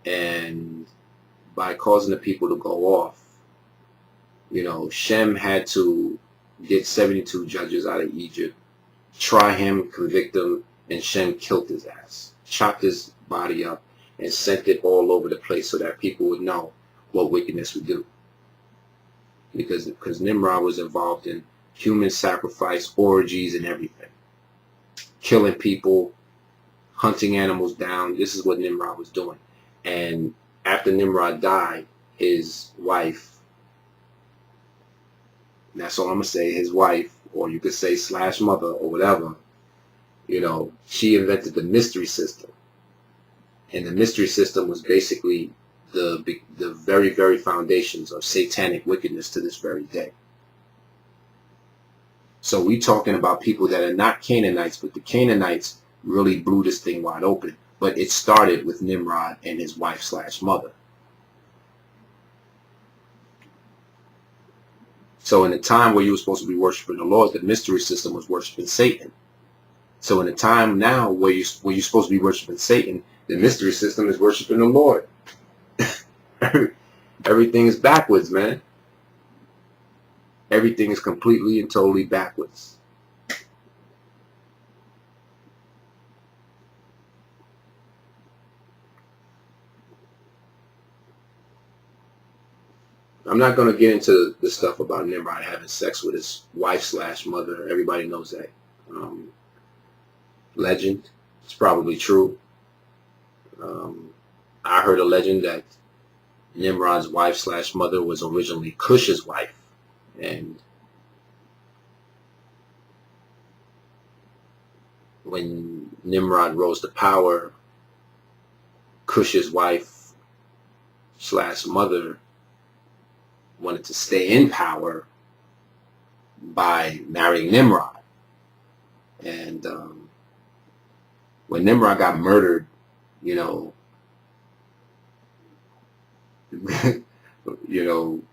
And by causing the people to go off, Shem had to get 72 judges out of Egypt, try him, convict him, and Shem killed his ass, chopped his body up, and sent it all over the place so that people would know what wickedness would do. Because Nimrod was involved in human sacrifice, orgies, and everything. Killing people, hunting animals down. This is what Nimrod was doing. And after Nimrod died, his wife, and that's all I'm going to say, his wife, or you could say / mother or whatever, she invented the mystery system. And the mystery system was basically the very, very foundations of satanic wickedness to this very day. So we talking about people that are not Canaanites, but the Canaanites really blew this thing wide open. But it started with Nimrod and his wife / mother. So in the time where you were supposed to be worshiping the Lord, the mystery system was worshiping Satan. So in the time now where you're supposed to be worshiping Satan, the mystery system is worshiping the Lord. Everything is backwards, man. Everything is completely and totally backwards. I'm not going to get into the stuff about Nimrod having sex with his wife / mother. Everybody knows that. Legend. It's probably true. I heard a legend that Nimrod's wife / mother was originally Cush's wife. And when Nimrod rose to power, Cush's wife / mother wanted to stay in power by marrying Nimrod. And when Nimrod got murdered,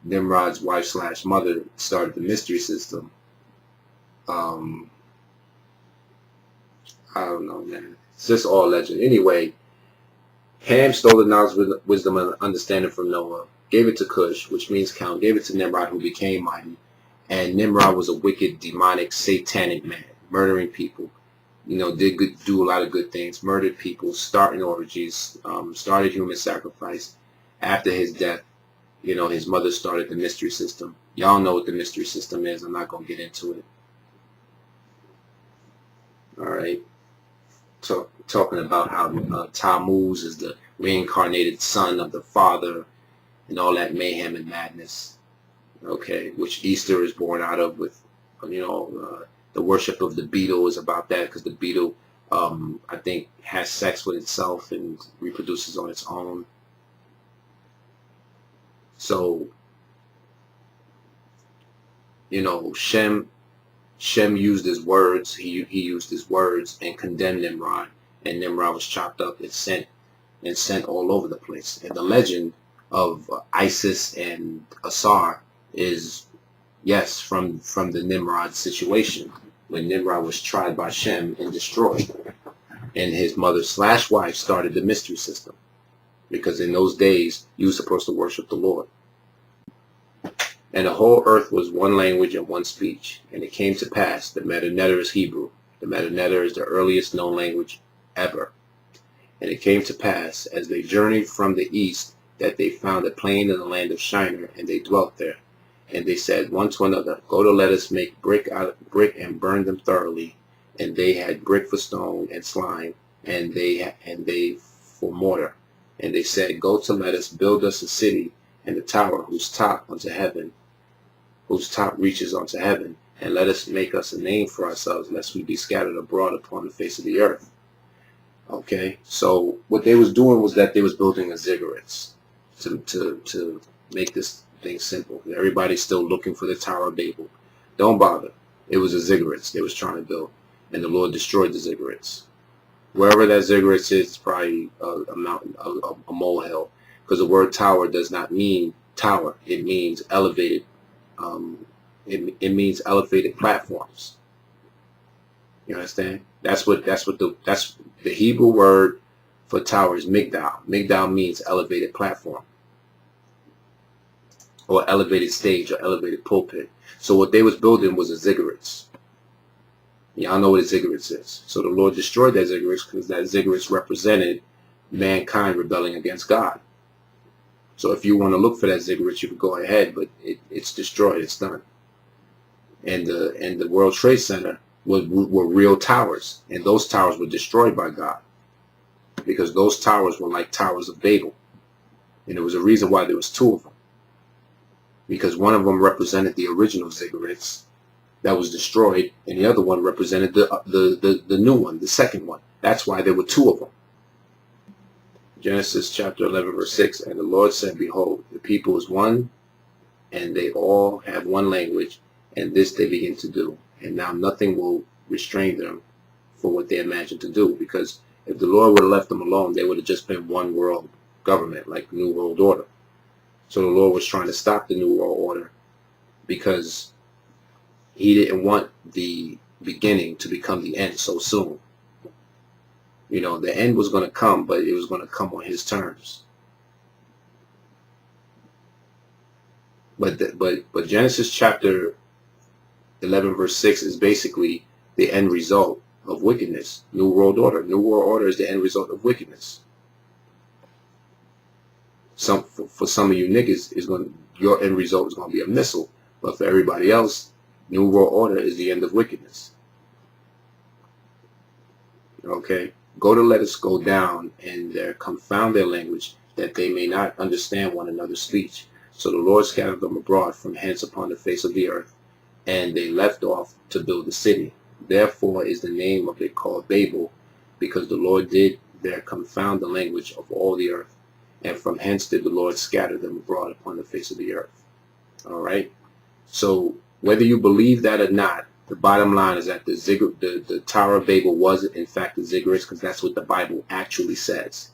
Nimrod's wife / mother started the mystery system. I don't know, man. It's just all legend. Anyway, Ham stole the knowledge, wisdom, and understanding from Noah, gave it to Cush, which means count, gave it to Nimrod, who became mighty. And Nimrod was a wicked, demonic, satanic man, murdering people. Do a lot of good things, murdered people, starting orgies, started human sacrifice. After his death, his mother started the mystery system. Y'all know what the mystery system is. I'm not going to get into it. All right. Talking about how Tammuz is the reincarnated son of the father and all that mayhem and madness. Okay, which Easter is born out of, with, the worship of the beetle is about that, because the beetle, I think, has sex with itself and reproduces on its own. So, Shem used his words. He used his words and condemned Nimrod, and Nimrod was chopped up and sent all over the place. And the legend of Isis and Asar is, yes, from the Nimrod situation, when Nimrod was tried by Shem and destroyed, and his mother / wife started the mystery system, because in those days you were supposed to worship the Lord. And the whole earth was one language and one speech. And it came to pass, the Metanetter is Hebrew. The Metanetter is the earliest known language ever. And it came to pass, as they journeyed from the east, that they found a plain in the land of Shinar, and they dwelt there. And they said one to another, go to let us make brick and burn them thoroughly. And they had brick for stone and slime, and they for mortar. And they said, go to let us build us a city, and a tower whose top reaches unto heaven, and let us make us a name for ourselves, lest we be scattered abroad upon the face of the earth. Okay, so what they was doing was that they was building a ziggurats to make this thing simple. Everybody's still looking for the Tower of Babel. Don't bother. It was a ziggurats they was trying to build, and the Lord destroyed the ziggurats. Wherever that ziggurats is, it's probably a mountain, a molehill, because the word tower does not mean tower. It means elevated. It means elevated platforms. You understand? That's the Hebrew word for tower is migdal. Migdal means elevated platform, or elevated stage, or elevated pulpit. So what they was building was a ziggurats. Y'all know what a ziggurats is. So the Lord destroyed that ziggurats because that ziggurats represented mankind rebelling against God. So if you want to look for that ziggurats, you can go ahead, but it's destroyed. It's done. And the World Trade Center were real towers, and those towers were destroyed by God because those towers were like towers of Babel, and there was a reason why there was two of them, because one of them represented the original ziggurats that was destroyed, and the other one represented the new one, the second one. That's why there were two of them. Genesis chapter 11 verse 6, and the Lord said, behold, the people is one, and they all have one language, and this they begin to do. And now nothing will restrain them for what they imagine to do, because if the Lord would have left them alone, they would have just been one world government, like New World Order. So the Lord was trying to stop the New World Order because he didn't want the beginning to become the end so soon. You know, the end was going to come, but it was going to come on his terms. But Genesis chapter 11 verse 6 is basically the end result of wickedness. New World Order. New World Order is the end result of wickedness. For some of you niggas, your end result is going to be a missile. But for everybody else, New World Order is the end of wickedness. Okay? Go to let us go down, and there confound their language, that they may not understand one another's speech. So the Lord scattered them abroad from hence upon the face of the earth, and they left off to build the city. Therefore is the name of it called Babel, because the Lord did there confound the language of all the earth, and from hence did the Lord scatter them abroad upon the face of the earth. All right? So whether you believe that or not, the bottom line is that the Tower of Babel was in fact the ziggurats, because that's what the Bible actually says.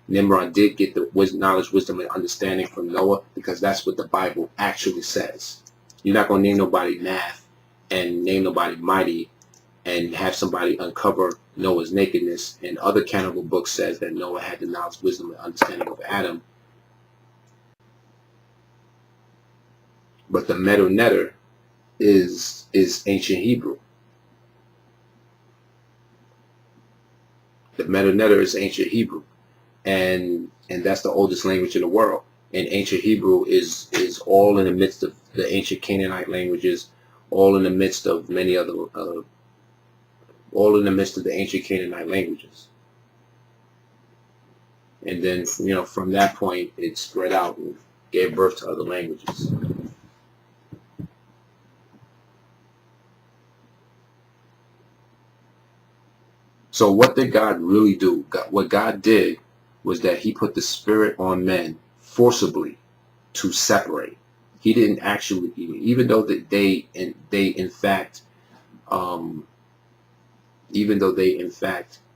Nimrod did get the knowledge, wisdom, and understanding from Noah, because that's what the Bible actually says. You're not going to name nobody math and name nobody mighty and have somebody uncover Noah's nakedness. And other canonical books says that Noah had the knowledge, wisdom, and understanding of Adam. But the Medu Neter is ancient Hebrew. The Medu Neter is ancient Hebrew. And that's the oldest language in the world. And ancient Hebrew is all in the midst of the ancient Canaanite languages, all in the midst of many other, all in the midst of the ancient Canaanite languages. And then, you know, from that point, it spread out and gave birth to other languages. So what did God really do? What God did was that he put the spirit on men forcibly to separate. He didn't actually, even though they in fact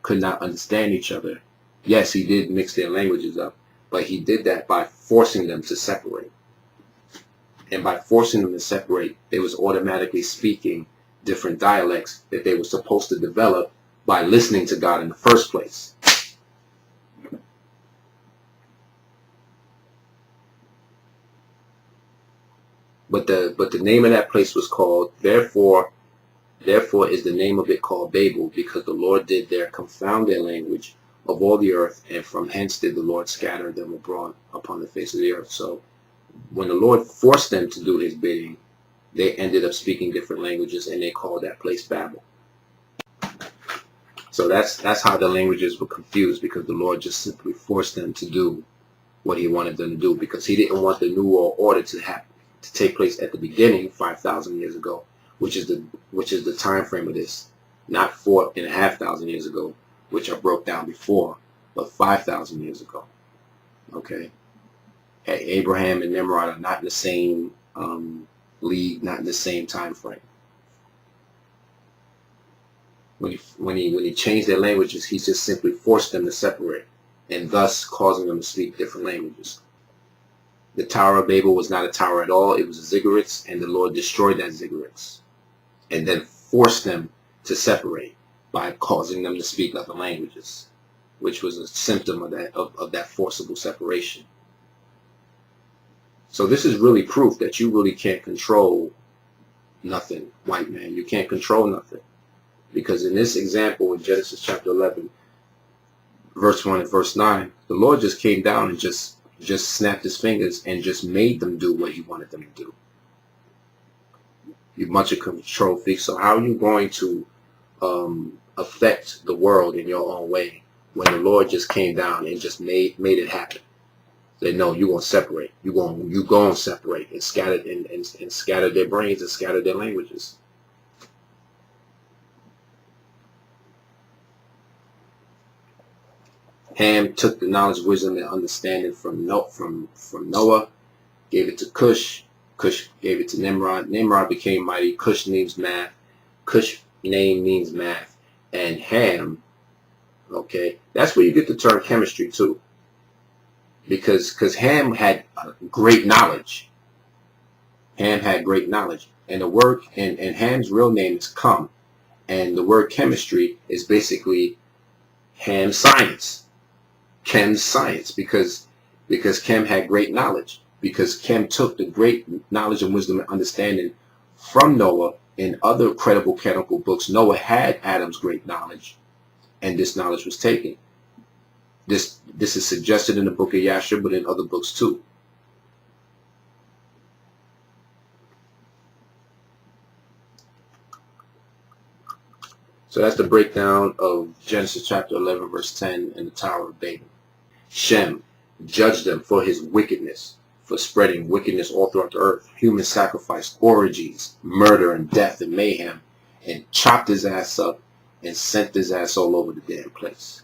could not understand each other. Yes, he did mix their languages up, but he did that by forcing them to separate. And by forcing them to separate, they was automatically speaking different dialects that they were supposed to develop by listening to God in the first place. But the name of that place was called, therefore is the name of it called Babel, because the Lord did there confound their language of all the earth, and from hence did the Lord scatter them abroad upon the face of the earth. So when the Lord forced them to do his bidding, they ended up speaking different languages, and they called that place Babel. So that's how the languages were confused, because the Lord just simply forced them to do what he wanted them to do, because he didn't want the New World Order to take place at the beginning 5,000 years ago, which is the time frame of this, not 4,500 years ago, which I broke down before, but 5,000 years ago. Okay, Abraham and Nimrod are not in the same league, not in the same time frame. When he changed their languages, he just simply forced them to separate, and thus causing them to speak different languages. The Tower of Babel was not a tower at all. It was a ziggurats, and the Lord destroyed that ziggurats, and then forced them to separate by causing them to speak other languages. which was a symptom of that forcible separation. So this is really proof that you really can't control nothing, white man. You can't control nothing. Because in this example in Genesis chapter 11, verse 1 and verse 9, the Lord just came down and just snapped his fingers and just made them do what he wanted them to do. You bunch of control freaks. So how are you going to affect the world in your own way when the Lord just came down and just made it happen? They know you're gonna separate. You're gonna separate and scatter and scatter their brains and scatter their languages. Ham took the knowledge, wisdom, and understanding from Noah, gave it to Cush. Cush gave it to Nimrod. Nimrod became mighty. Cush names math. Cush name means math. And Ham, okay, that's where you get the term chemistry too. Because Ham had great knowledge. Ham had great knowledge. And the word, and Ham's real name is Cum. And the word chemistry is basically Ham science. Chem's science. Because Chem had great knowledge. Because Chem took the great knowledge and wisdom and understanding from Noah. In other credible canonical books, Noah had Adam's great knowledge. And this knowledge was taken. This is suggested in the book of Yashar, but in other books too. So that's the breakdown of Genesis chapter 11, verse 10 in the Tower of Babel. Shem judged them for his wickedness, for spreading wickedness all throughout the earth, human sacrifice, orgies, murder and death and mayhem, and chopped his ass up and sent his ass all over the damn place.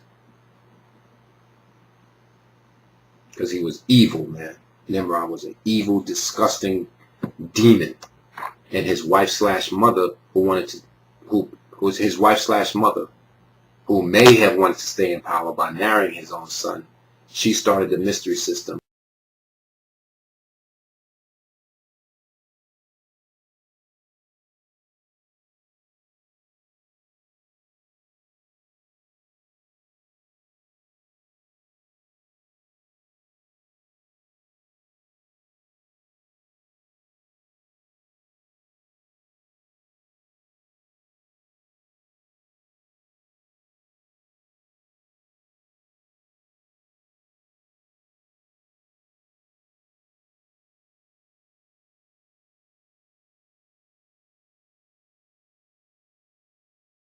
Because he was evil, man. Nimrod was an evil, disgusting demon. And his wife / mother, who was his wife / mother, who may have wanted to stay in power by marrying his own son, she started the mystery system.